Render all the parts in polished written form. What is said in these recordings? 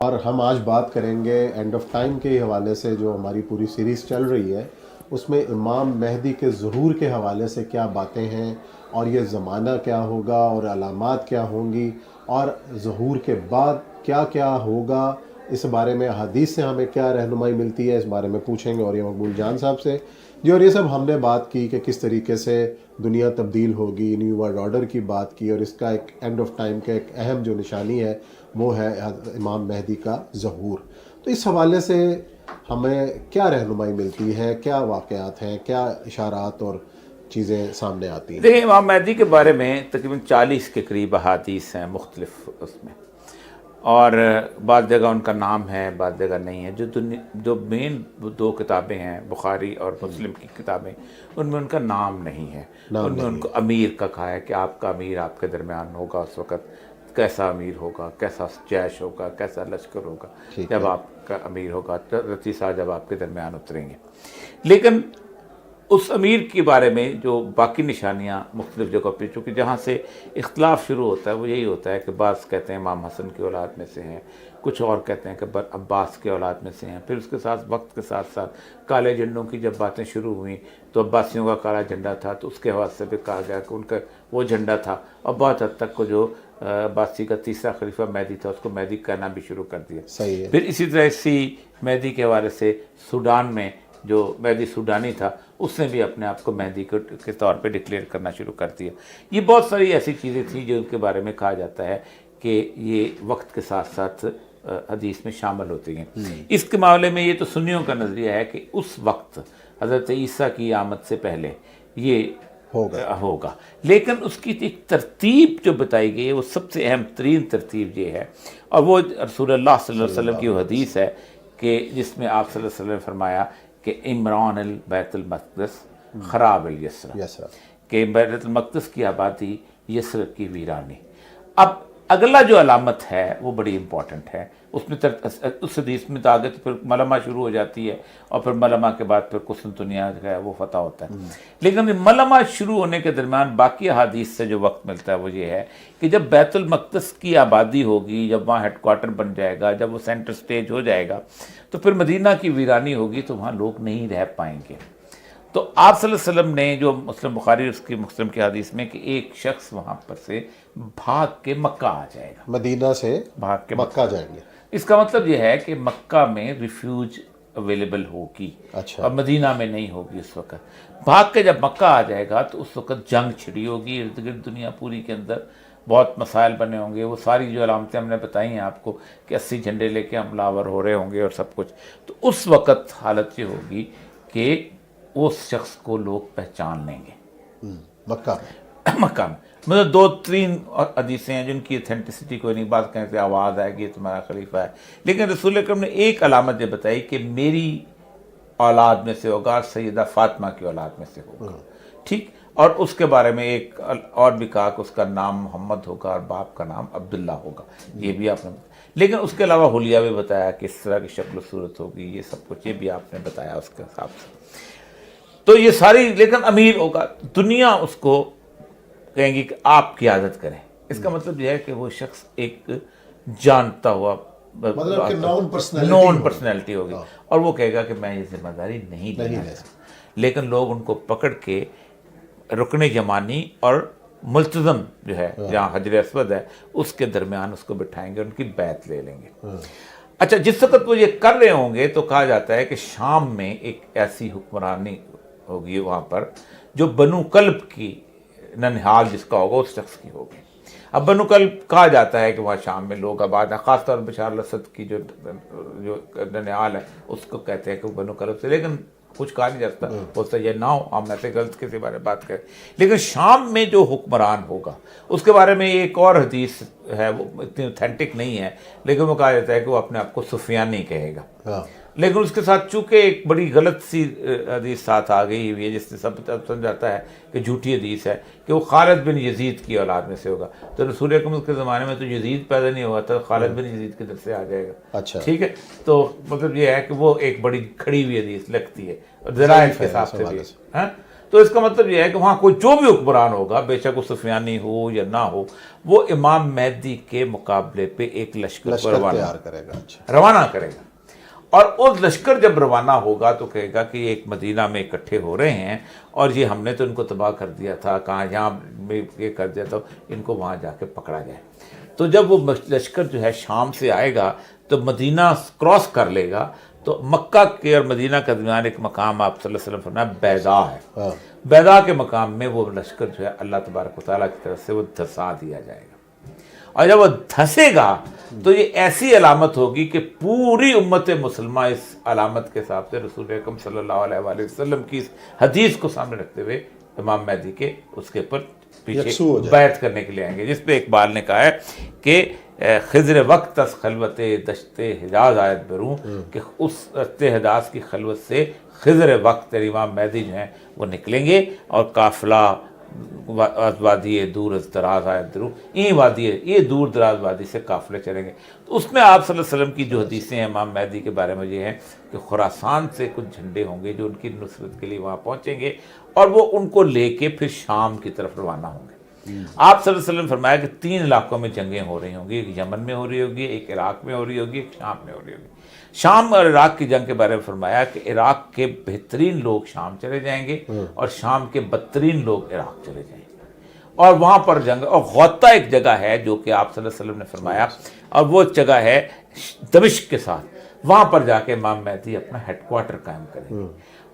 اور ہم آج بات کریں گے اینڈ آف ٹائم کے حوالے سے، جو ہماری پوری سیریز چل رہی ہے اس میں امام مہدی کے ظہور کے حوالے سے کیا باتیں ہیں، اور یہ زمانہ کیا ہوگا، اور علامات کیا ہوں گی، اور ظہور کے بعد کیا کیا ہوگا، اس بارے میں حدیث سے ہمیں کیا رہنمائی ملتی ہے، اس بارے میں پوچھیں گے اور یہ مقبول جان صاحب سے جی۔ اور یہ سب ہم نے بات کی کہ کس طریقے سے دنیا تبدیل ہوگی، نیو ورلڈ آرڈر کی بات کی، اور اس کا ایک اینڈ آف ٹائم کا ایک اہم جو نشانی ہے وہ ہے امام مہدی کا ظہور۔ تو اس حوالے سے ہمیں کیا رہنمائی ملتی ہے، کیا واقعات ہیں، کیا اشارات اور چیزیں سامنے آتی ہیں؟ دیکھیں، امام مہدی کے بارے میں تقریباً 40 کے قریب احادیث ہیں مختلف اس میں، اور بعض جگہ ان کا نام ہے، بعض جگہ نہیں ہے۔ جو مین 2 کتابیں ہیں، بخاری اور مسلم کی کتابیں، ان میں ان کا نام نہیں ہے۔ ان میں ان کو امیر کا کہا ہے کہ آپ کا امیر آپ کے درمیان ہوگا، اس وقت کیسا امیر ہوگا، کیسا جیش ہوگا، کیسا لشکر ہوگا جب آپ کا امیر ہوگا، رتی صاحب جب آپ کے درمیان اتریں گے۔ لیکن اس امیر کے بارے میں جو باقی نشانیاں مختلف جگہوں پہ، چونکہ جہاں سے اختلاف شروع ہوتا ہے وہ یہی ہوتا ہے کہ بعض کہتے ہیں امام حسن کی اولاد میں سے ہیں، کچھ اور کہتے ہیں کہ عباس کی اولاد میں سے ہیں۔ پھر اس کے ساتھ وقت کے ساتھ ساتھ کالے جھنڈوں کی جب باتیں شروع ہوئیں تو عباسیوں کا کالا جھنڈا تھا، تو اس کے حوالے سے بھی کہا گیا کہ ان کا وہ جھنڈا تھا، اور بہت حد تک کو جو عباسی کا تیسرا خلیفہ مہدی تھا اس کو مہدی کہنا بھی شروع کر دیا۔ صحیح ہے۔ پھر اسی طرح اسی مہدی کے حوالے سے سوڈان میں جو مہدی سوڈانی تھا اس نے بھی اپنے آپ کو مہدی کے طور پہ ڈکلیئر کرنا شروع کر دیا۔ یہ بہت ساری ایسی چیزیں تھیں جو ان کے بارے میں کہا جاتا ہے کہ یہ وقت کے ساتھ ساتھ حدیث میں شامل ہوتی ہیں۔ اس کے معاملے میں یہ تو سنیوں کا نظریہ ہے کہ اس وقت حضرت عیسیٰ کی آمد سے پہلے یہ ہوگا، لیکن اس کی ایک ترتیب جو بتائی گئی ہے وہ سب سے اہم ترین ترتیب یہ ہے، اور وہ رسول اللہ صلی اللہ علیہ وسلم کی وہ حدیث ہے کہ جس میں آپ صلی اللہ علیہ وسلم نے فرمایا کہ عمران البیت المقدس خراب الیسرا، کہ بیت المقدس کی آبادی یسرب کی ویرانی۔ اب اگلا جو علامت ہے وہ بڑی امپورٹنٹ ہے، اس میں اس حدیث میں تو آگے تو پھر ملمہ شروع ہو جاتی ہے، اور پھر ملمہ کے بعد پھر قسطنطنیہ ہے وہ فتح ہوتا ہے۔ لیکن ملمہ شروع ہونے کے درمیان باقی احادیث سے جو وقت ملتا ہے وہ یہ ہے کہ جب بیت المقدس کی آبادی ہوگی، جب وہاں ہیڈ کوارٹر بن جائے گا، جب وہ سینٹر سٹیج ہو جائے گا، تو پھر مدینہ کی ویرانی ہوگی تو وہاں لوگ نہیں رہ پائیں گے۔ تو آپ صلی اللہ علیہ وسلم نے جو مسلم بخاری اس کی مسلم کی حدیث میں کہ ایک شخص وہاں پر سے بھاگ کے مکہ آ جائے گا، مدینہ سے بھاگ کے مکہ جائیں گے۔ اس کا مطلب یہ ہے کہ مکہ میں ریفیوج اویلیبل ہوگی، اچھا، اور مدینہ میں نہیں ہوگی اس وقت۔ بھاگ کے جب مکہ آ جائے گا تو اس وقت جنگ چھڑی ہوگی، ارد گرد دنیا پوری کے اندر بہت مسائل بنے ہوں گے۔ وہ ساری جو علامتیں ہم نے بتائی ہیں آپ کو کہ 80 جھنڈے لے کے حملہ آور ہو رہے ہوں گے اور سب کچھ، تو اس وقت حالت یہ ہوگی کہ اس شخص کو لوگ پہچان لیں گے مکہ مکہ میں۔ مطلب 2-3 حدیثیں ہیں جن کی اتھینٹسٹی کوئی نہیں، بات کہیں سے آواز آئے گی تمہارا خلیفہ ہے، لیکن رسول اکرم نے ایک علامت یہ بتائی کہ میری اولاد میں سے ہوگا، سیدہ فاطمہ کی اولاد میں سے ہوگا، ٹھیک۔ اور اس کے بارے میں ایک اور بھی کہا کہ اس کا نام محمد ہوگا اور باپ کا نام عبداللہ ہوگا، یہ بھی آپ نے بتایا۔ لیکن اس کے علاوہ حلیہ بھی بتایا کہ اس طرح کی شکل و صورت ہوگی، یہ سب کچھ یہ بھی آپ نے بتایا اس کے حساب سے۔ تو یہ ساری، لیکن امیر ہوگا، دنیا اس کو کہیں گی کہ آپ قیادت کریں۔ اس کا مطلب یہ ہے کہ وہ شخص ایک جانتا ہوا، مطلب کہ نون پرسنالٹی ہوگی، اور وہ کہے گا کہ میں یہ ذمہ داری نہیں لینا چاہتا۔ لیکن لوگ ان کو پکڑ کے رکن یمانی اور ملتزم جو ہے جہاں حجر اسود ہے اس کے درمیان اس کو بٹھائیں گے، ان کی بیعت لے لیں گے۔ اچھا، جس وقت وہ یہ کر رہے ہوں گے تو کہا جاتا ہے کہ شام میں ایک ایسی حکمرانی ہوگی وہاں پر جو بنو کلب کی ننہال جس کا ہوگا اس شخص کی ہوگی۔ اب بنو کلب کہا جاتا ہے کہ وہاں شام میں لوگ آباد ہیں، خاص طور پر بشار الاسد کی جو ننہال ہے اس کو کہتے ہیں کہ بنو کلب سے، لیکن کچھ کہا نہیں جاتا، ہو سکتا یہ نہ ہو، ہم ایسے غلط کسی بارے میں بات کریں۔ لیکن شام میں جو حکمران ہوگا اس کے بارے میں ایک اور حدیث ہے، وہ اتنی اوتھینٹک نہیں ہے، لیکن وہ کہا جاتا ہے کہ وہ اپنے آپ کو سفیانی کہے گا۔ لیکن اس کے ساتھ چونکہ ایک بڑی غلط سی حدیث ساتھ آ گئی ہوئی ہے جس سے سب سمجھاتا ہے کہ جھوٹی حدیث ہے کہ وہ خالد بن یزید کی اولاد میں سے ہوگا۔ تو رسول اکرم کے زمانے میں تو یزید پیدا نہیں ہوا تھا، خالد بن یزید کی طرف سے آ جائے گا، ٹھیک ہے۔ تو مطلب یہ ہے کہ وہ ایک بڑی کھڑی ہوئی حدیث لگتی ہے، اور ذرائع کے حساب سے بھی، تو اس کا مطلب یہ ہے کہ وہاں کوئی جو بھی حکمران ہوگا، بے شک وہ سفیانی ہو یا نہ ہو، وہ امام مہدی کے مقابلے پہ ایک لشکر کو تیار کرے گا، اچھا روانہ کرے گا، اور اس لشکر جب روانہ ہوگا تو کہے گا کہ یہ ایک مدینہ میں اکٹھے ہو رہے ہیں اور یہ ہم نے تو ان کو تباہ کر دیا تھا، کہاں یہاں میں یہ کر دیا تھا، ان کو وہاں جا کے پکڑا جائے۔ تو جب وہ لشکر جو ہے شام سے آئے گا تو مدینہ کراس کر لے گا، تو مکہ کے اور مدینہ کے درمیان ایک مقام آپ صلی اللہ علیہ وسلم فرمایا بیضا ہے، بیضا کے مقام میں وہ لشکر جو ہے اللہ تبارک و تعالیٰ کی طرف سے وہ دھسا دیا جائے گا، اور جب وہ دھسے گا تو یہ ایسی علامت ہوگی کہ پوری امت مسلمہ اس علامت کے حساب سے رسول اکرم صلی اللہ علیہ وآلہ وسلم کی اس حدیث کو سامنے رکھتے ہوئے امام مہدی کے اس کے اوپر پیچھے بیعت کرنے کے لیے آئیں گے، جس پہ اقبال نے کہا ہے کہ خضر وقت از خلوت دشت حجاز آیت بروں، کہ اس دشت حجاز کی خلوت سے خضر وقت امام مہدی جو ہیں وہ نکلیں گے، اور قافلہ وادی دور از دراز آیت دروں، یہ دور دراز وادی سے قافلے چلیں گے۔ تو اس میں آپ صلی اللہ علیہ وسلم کی جو حدیثیں ہیں امام مہدی کے بارے میں یہ ہیں کہ خراسان سے کچھ جھنڈے ہوں گے جو ان کی نصرت کے لیے وہاں پہنچیں گے، اور وہ ان کو لے کے پھر شام کی طرف روانہ ہوں گے۔ آپ صلی اللہ علیہ وسلم فرمایا کہ 3 علاقوں میں جنگیں ہو رہی ہوں گی، ایک یمن میں ہو رہی ہوگی، ایک عراق میں ہو رہی ہوگی، ایک شام میں ہو رہی ہوگی۔ شام اور عراق کی جنگ کے بارے میں فرمایا کہ عراق کے بہترین لوگ شام چلے جائیں گے اور شام کے بدترین لوگ عراق چلے جائیں گے، اور وہاں پر جنگ، اور غوطہ ایک جگہ ہے جو کہ آپ صلی اللہ علیہ وسلم نے فرمایا، اور وہ جگہ ہے دمشق کے ساتھ، وہاں پر جا کے امام مہدی اپنا ہیڈ کوارٹر قائم کریں گے،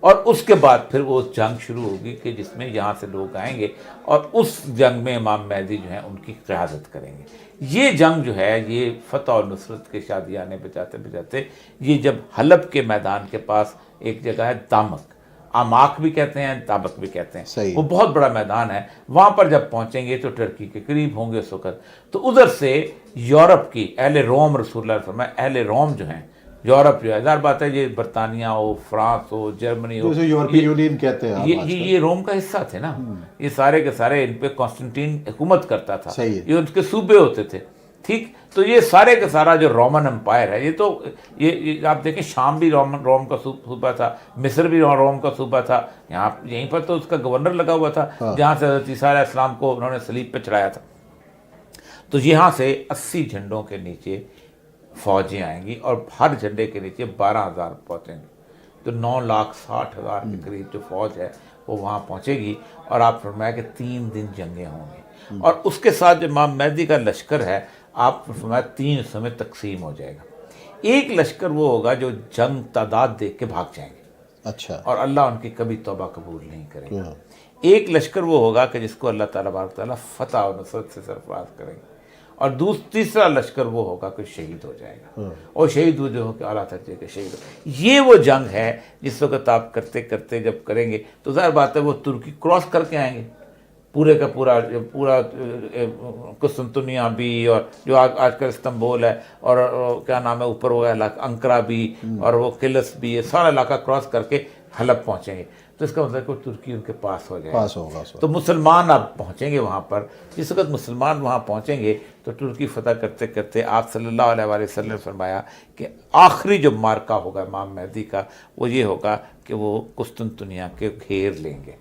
اور اس کے بعد پھر وہ جنگ شروع ہوگی کہ جس میں یہاں سے لوگ آئیں گے اور اس جنگ میں امام مہدی جو ہیں ان کی قیادت کریں گے۔ یہ جنگ جو ہے یہ فتح اور نصرت کے شادیانے بجاتے بجاتے یہ جب حلب کے میدان کے پاس ایک جگہ ہے دامک، آماک بھی کہتے ہیں، دامک بھی کہتے ہیں، وہ بہت بڑا میدان ہے، وہاں پر جب پہنچیں گے تو ٹرکی کے قریب ہوں گے اس وقت، تو ادھر سے یورپ کی اہل روم، رسول اللہ علیہ وسلم اہل روم جو ہیں، یورپ جو ہے، ظاہر بات ہے یہ برطانیہ ہو، فرانس ہو، جرمنی ہو، یورپی یونین کہتے ہیں، یہ روم کا حصہ تھے نا، یہ سارے کے سارے، ان پہ کانسٹنٹین حکومت کرتا تھا، یہ ان کے صوبے ہوتے تھے، ٹھیک، تو یہ سارے کا سارا جو رومن امپائر ہے، یہ تو یہ آپ دیکھیں شام بھی روم کا صوبہ تھا، مصر بھی روم کا صوبہ تھا، یہاں یہیں پر تو اس کا گورنر لگا ہوا تھا جہاں سے حضرت عیسیٰ علیہ السلام کو انہوں نے صلیب پہ چڑھایا تھا۔ تو یہاں سے 80 جھنڈوں کے نیچے فوجیں آئیں گی اور ہر جھنڈے کے نیچے 12,000 پہنچیں گے، تو 9,60,000 کے قریب جو فوج ہے وہ وہاں پہنچے گی، اور آپ فرمایا کہ 3 دن جنگیں ہوں گی، اور اس کے ساتھ جو امام مہدی کا لشکر ہے آپ فرمایا 3 حصوں میں تقسیم ہو جائے گا۔ ایک لشکر وہ ہوگا جو جنگ تعداد دیکھ کے بھاگ جائیں گے، اچھا، اور اللہ ان کی کبھی توبہ قبول نہیں کرے گا۔ ایک لشکر وہ ہوگا کہ جس کو اللہ تعالیٰ فتح و نصرت سے سرفراز کریں گے، اور تیسرا لشکر وہ ہوگا کہ شہید ہو جائے گا، اور شہید وہ جو ہو کہ اعلیٰ درجے کے شہید ہو۔ یہ وہ جنگ ہے جس وقت آپ کرتے کرتے جب کریں گے تو ظاہر بات ہے وہ ترکی کراس کر کے آئیں گے، پورے کا پورا قسطنطنیہ بھی، اور جو آج کل استنبول ہے، اور کیا نام ہے اوپر وہ علاقہ انقرہ بھی، اور وہ قلس بھی، یہ سارا علاقہ کراس کر کے حلب پہنچیں گے، تو اس کا مطلب کہ ترکی ان کے پاس ہو جائے گا، تو مسلمان اب پہنچیں گے وہاں پر۔ جس وقت مسلمان وہاں پہنچیں گے تو ترکی فتح کرتے کرتے آپ صلی اللہ علیہ وآلہ وسلم نے فرمایا کہ آخری جو مارکہ ہوگا امام مہدی کا وہ یہ ہوگا کہ وہ قسطنطنیہ کے گھیر لیں گے،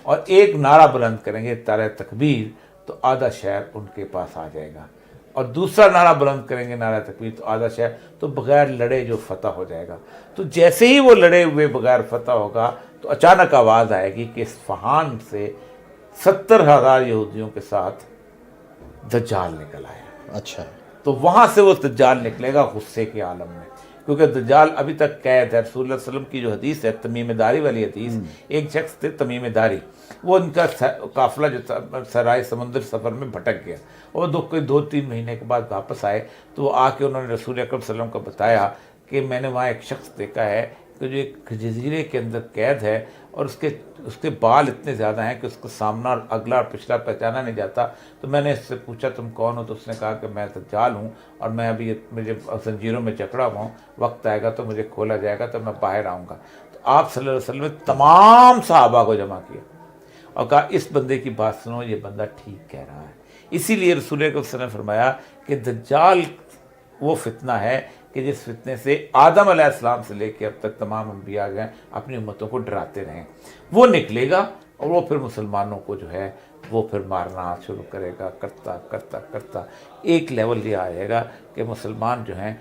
اور ایک نعرہ بلند کریں گے نعرہ تکبیر، تو آدھا شہر ان کے پاس آ جائے گا، اور دوسرا نعرہ بلند کریں گے نعرہ تکبیر، تو آدھا شہر تو بغیر لڑے جو فتح ہو جائے گا۔ تو جیسے ہی وہ لڑے ہوئے بغیر فتح ہوگا تو اچانک آواز آئے گی کہ اصفہان سے 70,000 یہودیوں کے ساتھ دجال نکل آیا۔ اچھا، تو وہاں سے وہ دجال نکلے گا غصے کے عالم میں، کیونکہ دجال ابھی تک قید ہے۔ رسول اللہ علیہ وسلم کی جو حدیث ہے تمیم داری والی حدیث، ایک شخص تھے تمیم داری، وہ ان کا قافلہ جو تھا سرائے سمندر سفر میں بھٹک گیا، اور 2-3 مہینے کے بعد واپس آئے، تو وہ آ کے انہوں نے رسول اکرم صلی اللہ علیہ وسلم کو بتایا کہ میں نے وہاں ایک شخص دیکھا ہے کہ جو ایک جزیرے کے اندر قید ہے، اور اس کے بال اتنے زیادہ ہیں کہ اس کو سامنا اور اگلا اور پچھلا پہچانا نہیں جاتا۔ تو میں نے اس سے پوچھا تم کون ہو؟ تو اس نے کہا کہ میں دجال ہوں، اور میں ابھی مجھے زنجیروں میں جکڑا ہوا ہوں، وقت آئے گا تو مجھے کھولا جائے گا تو میں باہر آؤں گا۔ تو آپ صلی اللہ علیہ وسلم نے تمام صحابہ کو جمع کیا اور کہا اس بندے کی بات سنو، یہ بندہ ٹھیک کہہ رہا ہے۔ اسی لیے رسول اللہ صلی اللہ علیہ وسلم نے فرمایا کہ دجال وہ فتنہ ہے کہ جس فتنے سے آدم علیہ السلام سے لے کے اب تک تمام انبیاء گئے اپنی امتوں کو ڈراتے رہیں، وہ نکلے گا اور وہ پھر مسلمانوں کو جو ہے وہ پھر مارنا شروع کرے گا، کرتا کرتا کرتا ایک لیول یہ آئے گا کہ مسلمان جو ہیں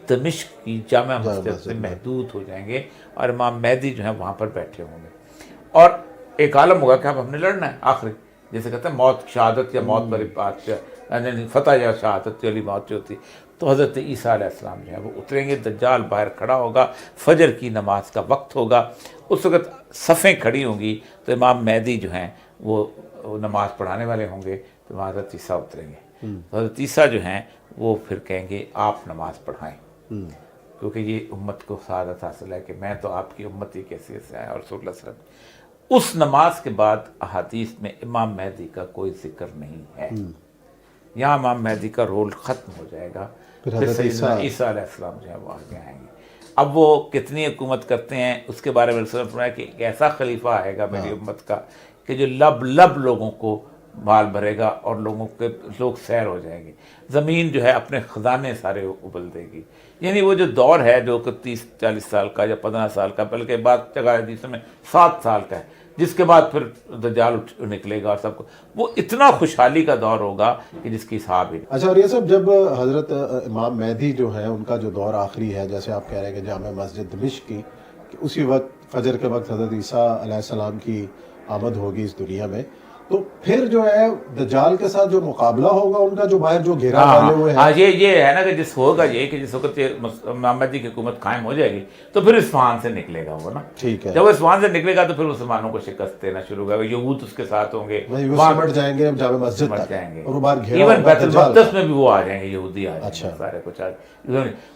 دمشق کی جامع مسجد سے محدود ہو جائیں گے اور امام مہدی جو ہیں وہاں پر بیٹھے ہوں گے، اور ایک عالم ہوگا کہ اب ہم نے لڑنا ہے آخری، جیسے کہتے ہیں موت شہادت یا موت والی بات، فتح یا شہادت والی موت جو ہوتی، تو حضرت عیسیٰ علیہ السلام جو ہے وہ اتریں گے، دجال باہر کھڑا ہوگا، فجر کی نماز کا وقت ہوگا، اس وقت صفیں کھڑی ہوں گی، تو امام مہدی جو ہیں وہ نماز پڑھانے والے ہوں گے، تو حضرت عیسیٰ اتریں گے، تو حضرت عیسیٰ جو ہیں وہ پھر کہیں گے آپ نماز پڑھائیں، کیونکہ یہ امت کو سعادت حاصل ہے کہ میں تو آپ کی امتی کی حیثیت سے آیا، اور رسول اللہ صلی اللہ علیہ وسلم۔ اس نماز کے بعد احادیث میں امام مہدی کا کوئی ذکر نہیں ہے، یہاں امام مہدی کا رول ختم ہو جائے گا، پھر سیدنا عیسیٰ علیہ السلام جو ہے وہ آگے آئیں گے۔ اب وہ کتنی حکومت کرتے ہیں اس کے بارے میں رسول اللہ نے فرمایا کہ ایک ایسا خلیفہ آئے گا میری امت کا کہ جو لب لب لوگوں کو مال بھرے گا اور لوگ سیر ہو جائیں گے، زمین جو ہے اپنے خزانے سارے ابل دے گی، یعنی وہ جو دور ہے جو کہ 30-40 سال کا یا 15 سال کا، بلکہ بعض جگہ حدیث میں 7 سال کا ہے، جس کے بعد پھر دجال نکلے گا اور سب کو، وہ اتنا خوشحالی کا دور ہوگا کہ جس کی حساب ہی نہیں۔ اچھا، اور یہ سب جب حضرت امام مہدی جو ہیں ان کا جو دور آخری ہے، جیسے آپ کہہ رہے ہیں کہ جامع مسجد دمشق کی، کہ اسی وقت فجر کے وقت حضرت عیسیٰ علیہ السلام کی آمد ہوگی اس دنیا میں، تو پھر جو ہے دجال کے ساتھ جو مقابلہ ہوگا ان کا، جو باہر جو گھیرا ڈالے ہوئے ہیں، یہ ہے نا کہ جس ہوگا یہ کہ جس وقت امام مہدی کی حکومت قائم ہو جائے گی تو پھر اصفہان سے نکلے گا وہ نا، ٹھیک ہے، جب وہ اصفہان سے نکلے گا تو پھر مسلمانوں کو شکست دینا شروع ہوگا، یہود اس کے ساتھ ہوں گے، وہاں بڑھ جائیں گے جامع مسجد بڑھ تک، جائیں گے، اور وہ باہر گھیرا ایون ہوگا بیت دجال المقدس میں بھی وہ آ جائیں گے، یہودی آ جائیں گے، سارے کچھ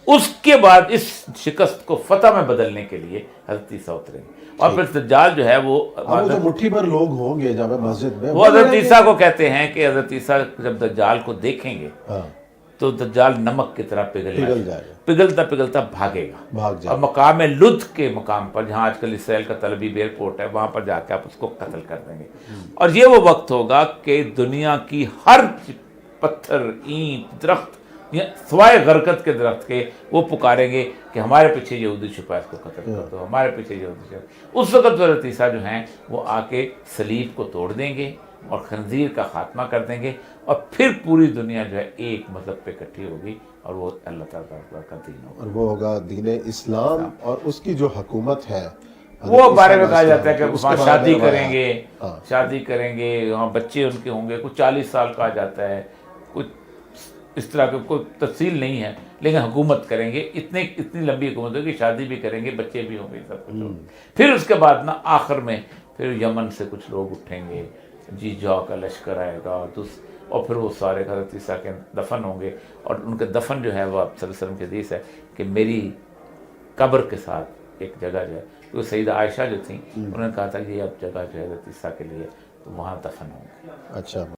اس کے بعد اس شکست کو فتح میں بدلنے کے لیے حضرت عیسیٰ اتریں گے، اور پھر دجال جو ہے وہ جو مٹھی بھر لوگ ہوں گے جامع مسجد میں، وہ حضرت عیسیٰ کو کہتے ہیں کہ حضرت عیسیٰ جب دجال کو دیکھیں گے تو دجال نمک کی طرح پگھل جائے گا، پگھلتا پگھلتا بھاگے گا، بھاگ جائے، اور مقام لطف کے مقام پر جہاں آج کل اسرائیل کا تل ابیب ایئرپورٹ ہے وہاں پر جا کے آپ اس کو قتل کر دیں گے، اور یہ وہ وقت ہوگا کہ دنیا کی ہر پتھر، اینٹ، درخت سوائے غرقت کے درخت کے وہ پکاریں گے کہ ہمارے پیچھے یہودی چھپا ہے، اس کو قتل کر دو، ہمارے پیچھے یہودی چھپا۔ اس وقت حضرت عیسیٰ جو ہیں وہ آ کے صلیب کو توڑ دیں گے اور خنزیر کا خاتمہ کر دیں گے، اور پھر پوری دنیا جو ہے ایک مذہب پہ اکٹھی ہوگی اور وہ اللہ تعالیٰ کا دین ہوگا، اور وہ ہوگا دین اسلام، اور اس کی جو حکومت ہے وہ بارے میں کہا جاتا ہے کہ وہاں شادی کریں گے، شادی کریں گے، وہاں بچے ان کے ہوں گے، کچھ 40 سال کہا جاتا ہے، کچھ اس طرح کی کوئی تفصیل نہیں ہے، لیکن حکومت کریں گے، اتنی لمبی حکومت ہوگی، شادی بھی کریں گے، بچے بھی ہوں گے، سب کچھ ہوگا۔ پھر اس کے بعد نا آخر میں پھر یمن سے کچھ لوگ اٹھیں گے، جی جا کا لشکر آئے گا، اور پھر وہ سارے حضرت عیسیٰ کے دفن ہوں گے، اور ان کے دفن جو ہے وہ آپ صلی اللہ علیہ وسلم کی حدیث ہے کہ میری قبر کے ساتھ ایک جگہ جو ہے، وہ سیدہ عائشہ جو تھیں انہوں نے کہا تھا کہ یہ اب جگہ جو ہے حضرت عیسیٰ کے لیے، تو وہاں دفن ہوں گے۔ اچھا۔